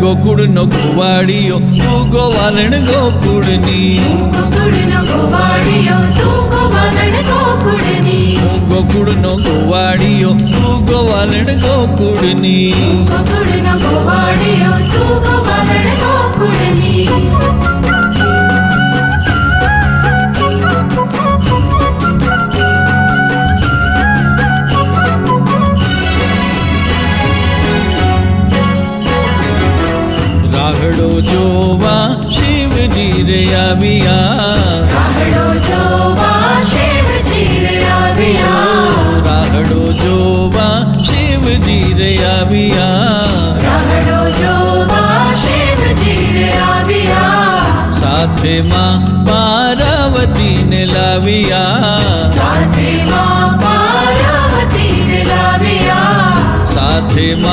ગોકુળનો ગોવાળિયો તું ગોવાલણ ગોકુળની, ગોકુળનો ગોવાળિયો તું ગોવાલણ ગોકુળની, ગોકુળનો ગોવાળિયો તું ગોવાલણ ગોકુળની, ગોકુળનો ગોવાળિયો તું ગોવાલણ ગોકુળની. રાહડો જોવા શિવજી રે આવ્યા, રાહડો જોવા શિવજી રે આવ્યા, રાહડો જોવા શિવજી રે આવ્યા, રાહડો જોવા શિવજી રે આવ્યા, સાથે માં પાર્વતીને લાવ્યા, સાથે માં પાર્વતીને લાવ્યા, સાથે માં